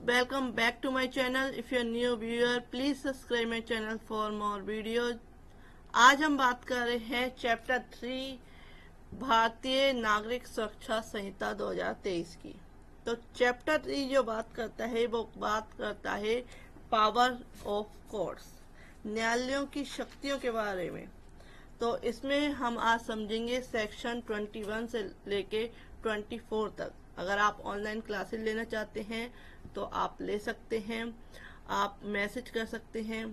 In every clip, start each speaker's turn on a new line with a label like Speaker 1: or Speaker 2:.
Speaker 1: welcome back to my channel. If you're new viewer, please subscribe my channel for more videos. आज हम बात कर रहे हैं चैप्टर 3 भारतीय नागरिक सुरक्षा संहिता 2023 की। तो चैप्टर 3 जो बात करता है वो बात करता है पावर ऑफ कोर्ट्स, न्यायालयों की शक्तियों के बारे में। तो इसमें हम आज समझेंगे सेक्शन 21 से लेके 24 तक। अगर आप ऑनलाइन क्लासेस लेना चाहते हैं तो आप ले सकते हैं, आप मैसेज कर सकते हैं।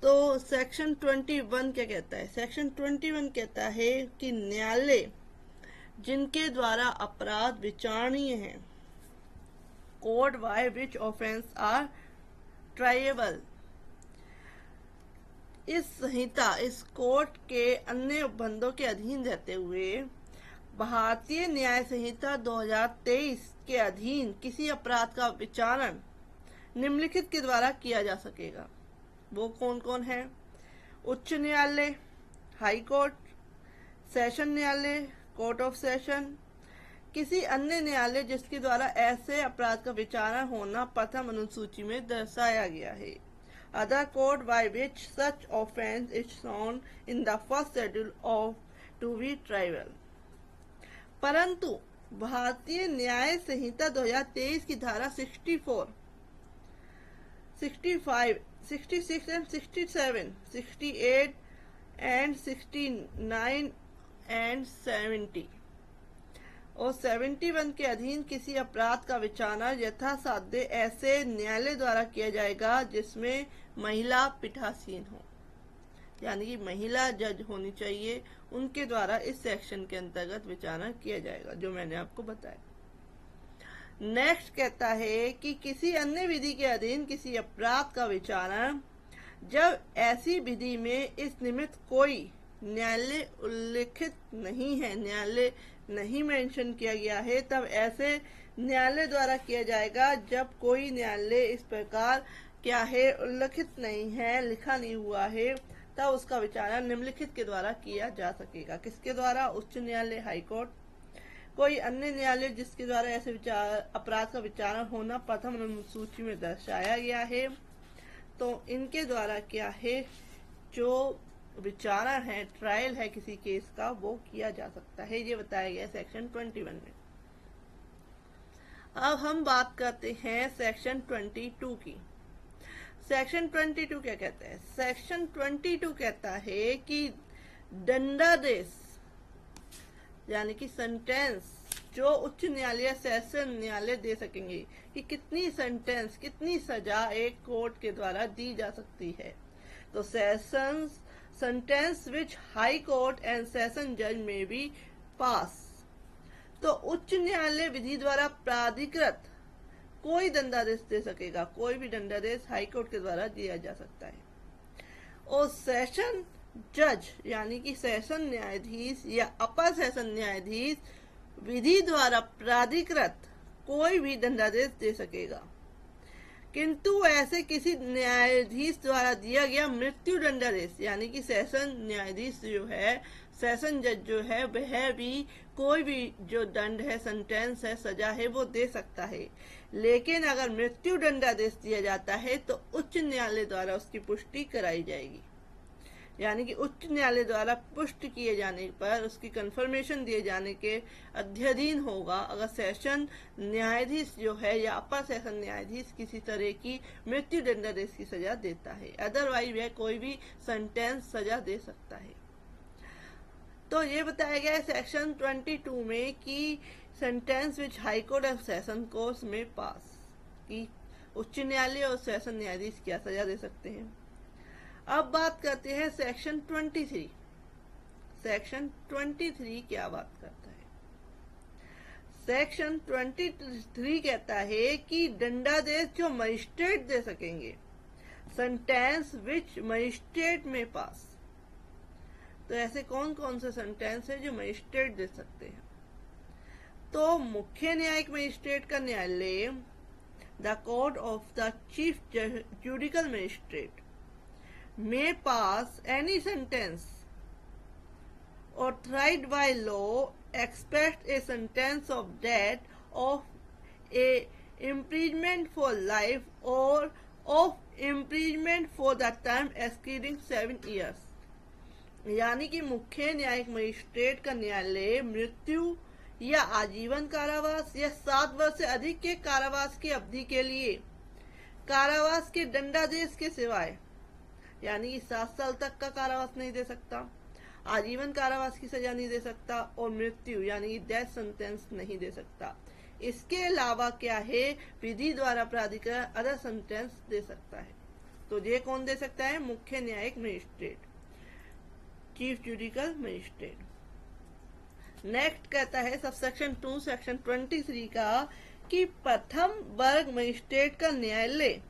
Speaker 1: तो सेक्शन 21 क्या कहता है? सेक्शन 21 कहता है कि न्यायालय जिनके द्वारा अपराध विचारणीय है, court by which offence are triable, इस संहिता, इस कोर्ट के अन्य उपबंधों के अधीन रहते हुए भारतीय न्याय संहिता 2023 के अधीन किसी अपराध का विचारण निम्नलिखित के द्वारा किया जा सकेगा। वो कौन कौन है? उच्च न्यायालय, हाई कोर्ट, सेशन न्यायालय, कोर्ट ऑफ सेशन, किसी अन्य न्यायालय जिसके द्वारा ऐसे अपराध का विचारण होना प्रथम अनुसूची में दर्शाया गया है। Other court by which such offence is found in the first schedule of to be triable. परंतु भारतीय न्याय संहिता 2023 की धारा 64, 65, 66 एंड 67, 68 एंड 69 एंड 70 और 71 के अधीन किसी अपराध का विचारण यथासाध्य ऐसे न्यायालय द्वारा किया जाएगा जिसमें महिला पीठासीन हो, यानी कि महिला जज होनी चाहिए, उनके द्वारा इस सेक्शन के अंतर्गत विचारण किया जाएगा, जो मैंने आपको बताया। नेक्स्ट कहता है कि किसी अन्य विधि के अधीन किसी अपराध का विचारण जब ऐसी विधि में इस निमित्त कोई न्यायालय उल्लिखित नहीं है, न्यायालय नहीं मेंशन किया गया है, तब ऐसे न्यायालय द्वारा किया जाएगा। जब कोई न्यायालय इस प्रकार क्या है, उल्लिखित नहीं है, लिखा नहीं हुआ है, तब उसका विचारण निम्नलिखित के द्वारा किया जा सकेगा। किसके द्वारा? उच्च न्यायालय, हाई कोर्ट, कोई अन्य न्यायालय जिसके द्वारा ऐसे अपराध का विचारण होना प्रथम अनुसूची में दर्शाया गया है। तो इनके द्वारा क्या है, जो विचारण है, ट्रायल है किसी केस का, वो किया जा सकता है। ये बताया गया सेक्शन 21 में। अब हम बात करते हैं सेक्शन 22 की। सेक्शन 22 क्या कहता है? सेक्शन 22 कहता है कि दंडादेश यानी कि सेंटेंस जो उच्च न्यायालय, सेशन न्यायालय दे सकेंगे कि कितनी सेंटेंस, कितनी सजा एक कोर्ट के द्वारा दी जा सकती है। तो sessions sentence which high court and session जज में बी पास। तो उच्च न्यायालय विधि द्वारा प्राधिकृत कोई दंडादेश दे सकेगा, कोई भी दंडादेश हाई कोर्ट के द्वारा दिया जा सकता है। और सेशन जज यानी कि सेशन न्यायाधीश या अपर सेशन न्यायाधीश विधि द्वारा प्राधिकृत कोई भी दंडादेश दे सकेगा, किंतु ऐसे किसी न्यायाधीश द्वारा दिया गया मृत्यु दंडादेश यानी कि सेशन न्यायाधीश जो है, सेशन जज जो है, वह भी कोई भी जो दंड है, सेंटेंस है, सजा है, वो दे सकता है। लेकिन अगर मृत्यु दंडादेश दिया जाता है तो उच्च न्यायालय द्वारा उसकी पुष्टि कराई जाएगी, यानी कि उच्च न्यायालय द्वारा पुष्टि किए जाने पर, उसकी कंफर्मेशन दिए जाने के अध्ययन होगा अगर सेशन न्यायाधीश जो है या अपर सेशन न्यायाधीश किसी तरह की मृत्यु दंडादेश की सजा देता है। अदरवाइज वह कोई भी सेंटेंस सजा दे सकता है। तो ये बताया गया है सेक्शन 22 में कि sentence which high court and session court में पास, कि उच्च न्यायालय और सेशन न्यायाधीश क्या सजा दे सकते हैं। अब बात करते हैं सेक्शन 23। सेक्शन 23 क्या बात करता है? सेक्शन 23 कहता है कि दंडादेश जो मजिस्ट्रेट दे सकेंगे, सेंटेंस विच मजिस्ट्रेट में पास। तो ऐसे कौन कौन से सेंटेंस है जो मजिस्ट्रेट दे सकते हैं? तो मुख्य न्यायिक मजिस्ट्रेट का न्यायालय, the court of the chief judicial magistrate may pass any sentence authorized by law except a sentence of death of a imprisonment for life or of imprisonment for the term exceeding 7 years। यानी कि मुख्य न्यायिक magistrate का न्यायालय मृत्यु या आजीवन कारावास या 7 वर्ष से अधिक के कारावास की अवधि के लिए कारावास के दंडादेश के सिवाय, यानी कि 7 साल तक का कारावास नहीं दे सकता, आजीवन कारावास की सजा नहीं दे सकता और मृत्यु यानी कि डेथ सेंटेंस नहीं दे सकता। इसके अलावा क्या है, विधि द्वारा प्राधिकरण अदर सेंटेंस दे सकता है। तो ये कौन दे सकता है? मुख्य न्यायिक magistrate, chief judicial magistrate. Next कहता है सबसेक्शन 2 सेक्शन 23 का कि प्रथम वर्ग मजिस्ट्रेट का न्यायालय,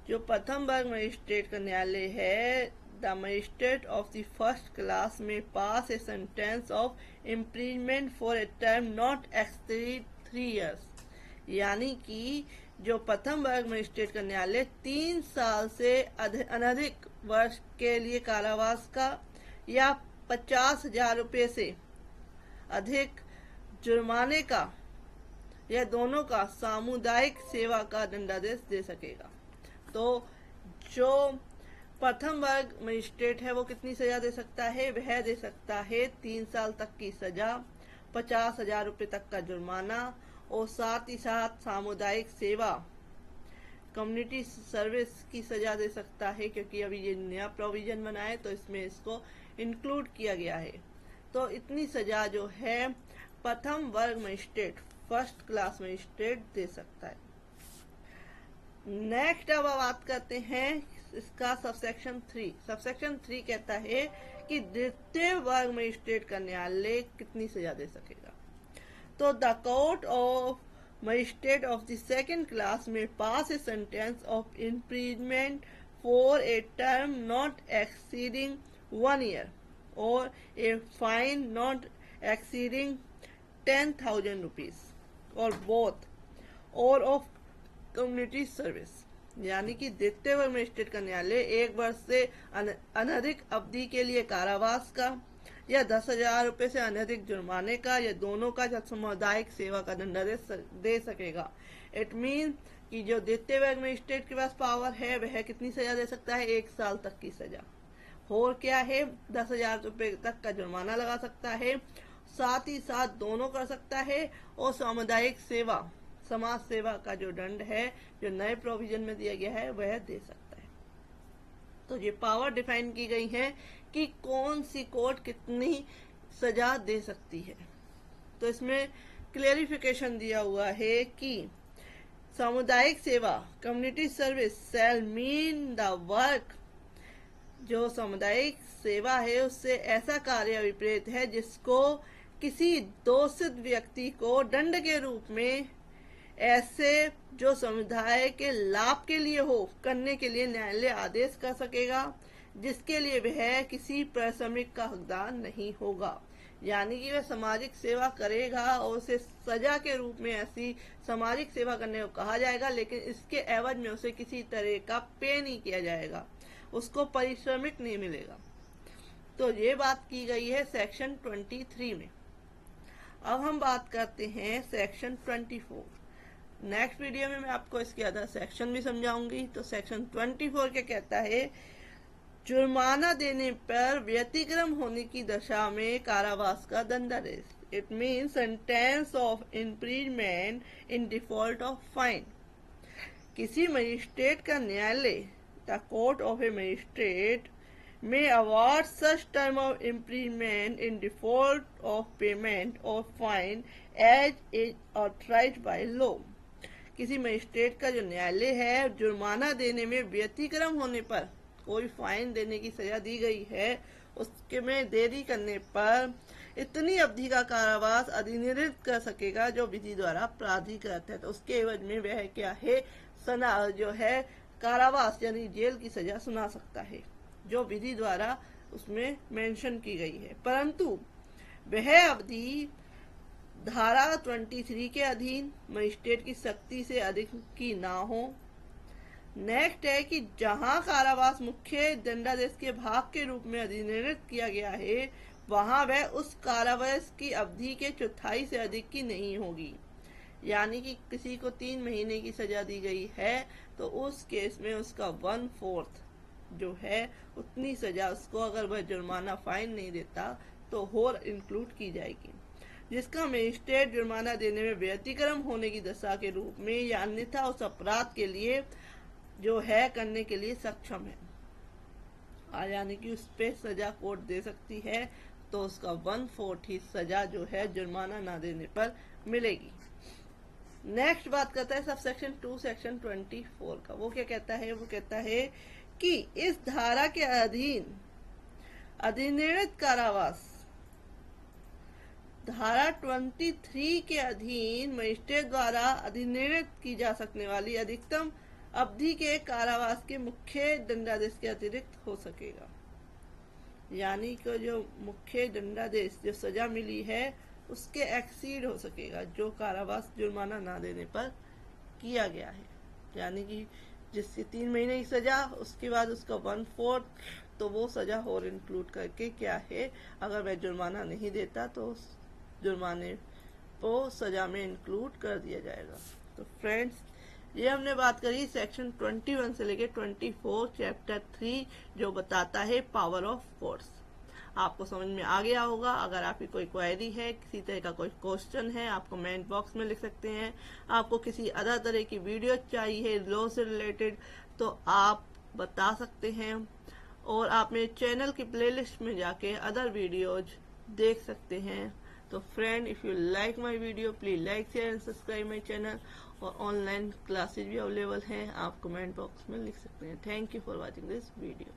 Speaker 1: जो प्रथम वर्ग मजिस्ट्रेट का न्यायालय है, the magistrate of the first class में pass a sentence of imprisonment for a term not exceed 3 years। यानी कि जो प्रथम वर्ग मजिस्ट्रेट का न्यायालय 3 साल से अनधिक वर्ष के लिए कारावास का या 50,000 रुपये से अधिक जुर्माने का या दोनों का सामुदायिक सेवा का दंडादेश दे सकेगा। तो जो प्रथम वर्ग मजिस्ट्रेट है वो कितनी सजा दे सकता है? वह दे सकता है 3 साल तक की सजा, 50,000 रुपये तक का जुर्माना और साथ ही साथ सामुदायिक सेवा, कम्युनिटी सर्विस की सजा दे सकता है, क्योंकि अभी ये नया प्रोविजन बना है तो इसमें इसको इंक्लूड किया गया है। तो इतनी सजा जो है प्रथम वर्ग मजिस्ट्रेट, फर्स्ट क्लास मजिस्ट्रेट दे सकता है। नेक्स्ट अब बात करते हैं इसका सबसेक्शन 3। सबसेक्शन 3 कहता है कि द्वितीय वर्ग मजिस्ट्रेट का न्यायालय कितनी सजा दे सकेगा। तो the court of magistrate of the second class में pass a sentence of imprisonment for a term not exceeding 1 year और a fine not exceeding 10,000 rupees और बोथ और ऑफ कम्युनिटी सर्विस। यानी कि द्वितीय वर्ग मजिस्ट्रेट का न्यायालय 1 वर्ष से अनधिक अवधि के लिए कारावास का या 10,000 रुपये से अनधिक जुर्माने का या दोनों का सामुदायिक सेवा का दंडादेश दे सकेगा। इट मीन कि जो द्वितीय वर्ग मजिस्ट्रेट के पास पावर है वह कितनी सजा दे सकता है? 1 साल तक की सजा, और क्या है 10,000 रुपये तक का जुर्माना लगा सकता है, साथ ही साथ दोनों कर सकता है और सामुदायिक सेवा, समाज सेवा का जो दंड है जो नए प्रोविजन में दिया गया है वह दे सकता है। तो ये पावर डिफाइन की गई है कि कौन सी कोर्ट कितनी सजा दे सकती है। तो इसमें क्लेरिफिकेशन दिया हुआ है कि सामुदायिक सेवा, community service shell mean the work, जो सामुदायिक सेवा है उससे ऐसा कार्य विपरीत है जिसको किसी दोषित व्यक्ति को दंड के रूप में ऐसे जो समुदाय के लाभ के लिए हो करने के लिए न्यायालय आदेश कर सकेगा, जिसके लिए वह किसी पारिश्रमिक का हकदार नहीं होगा। यानी कि वह सामाजिक सेवा करेगा और उसे सजा के रूप में ऐसी सामाजिक सेवा करने को कहा जाएगा, लेकिन इसके एवज में उसे किसी तरह का पे नहीं किया जाएगा, उसको पारिश्रमिक नहीं मिलेगा। तो ये बात की गई है सेक्शन 23 में। अब हम बात करते हैं सेक्शन 24। नेक्स्ट वीडियो में मैं आपको इसके अदर सेक्शन भी समझाऊंगी। तो सेक्शन 24 क्या कहता है? जुर्माना देने पर व्यतिक्रम होने की दशा में कारावास का दंडादेश। It mean sentence of imprisonment in default of fine. किसी मजिस्ट्रेट का न्यायालय, the court of a magistrate, may award such term of imprisonment in default of payment or fine as is authorized by law। किसी magistrate का जो न्यायालय है, जुर्माना देने में व्यतिक्रम होने पर, कोई फाइन देने की सजा दी गई है, उसके में देरी करने पर इतनी अवधि का कारावास अधिनिर्धारित कर सकेगा जो विधि द्वारा प्राधिकृत है। तो उसके एवज में वह क्या है, सना जो है कारावास यानी जेल की सजा सुना सकता है, जो विधि द्वारा उसमें मेंशन की गई है, परंतु वह अवधि धारा 23 के अधीन मजिस्ट्रेट की शक्ति से अधिक की ना हो। नेक्स्ट है कि जहां कारावास मुख्य दंडादेश के भाग के रूप में अधिनिर्धारित किया गया है, वहां वह उस कारावास की अवधि के चौथाई से अधिक की नहीं होगी। यानी कि किसी को 3 महीने की सजा दी गई है तो उस केस में उसका 1/4 जो है उतनी सजा उसको, अगर वह जुर्माना फाइन नहीं देता तो और इंक्लूड की जाएगी, जिसका मजिस्ट्रेट जुर्माना देने में व्यतिक्रम होने की दशा के रूप में या अन्यथा उस अपराध के लिए जो है करने के लिए सक्षम है। यानी कि उस पे सजा कोर्ट दे सकती है तो उसका 1/4 ही सजा जो है जुर्माना ना देने पर मिलेगी। नेक्स्ट बात करता है सब सेक्शन 2 सेक्शन 24 का। वो क्या कहता है? वो कहता है कि इस धारा के अधीन अधिनिर्णित कारावास, धारा 23 के अधीन मजिस्ट्रेट द्वारा अधिनिर्णित की जा सकने वाली अधिकतम अवधि के कारावास के मुख्य दंडादेश के अतिरिक्त हो सकेगा। यानी कि जो मुख्य दंडादेश जो सजा मिली है उसके एक्सीड हो सकेगा जो कारावास जुर्माना ना देने पर किया गया है। यानी कि जिससे 3 महीने की सजा, उसके बाद उसका 1/4 तो वो सजा और इंक्लूड करके क्या है, अगर वह जुर्माना नहीं देता तो उस जुर्माने को सजा में इंक्लूड कर दिया जाएगा। तो फ्रेंड्स, ये हमने बात करी सेक्शन 21 से लेकर 24 चैप्टर 3 जो बताता है पावर ऑफ कोर्ट्स। आपको समझ में आ गया होगा। अगर आपकी कोई क्वेरी है, किसी तरह का कोई क्वेश्चन है, आप कमेंट बॉक्स में लिख सकते हैं। आपको किसी अदर तरह की वीडियो चाहिए लॉ से रिलेटेड तो आप बता सकते हैं, और आप मेरे चैनल की प्लेलिस्ट में जाके अदर वीडियोज देख सकते हैं। तो friend, if you like my video please like share and subscribe my channel. और ऑनलाइन क्लासेज भी अवेलेबल हैं, आप कमेंट बॉक्स में लिख सकते हैं। Thank you for watching this video.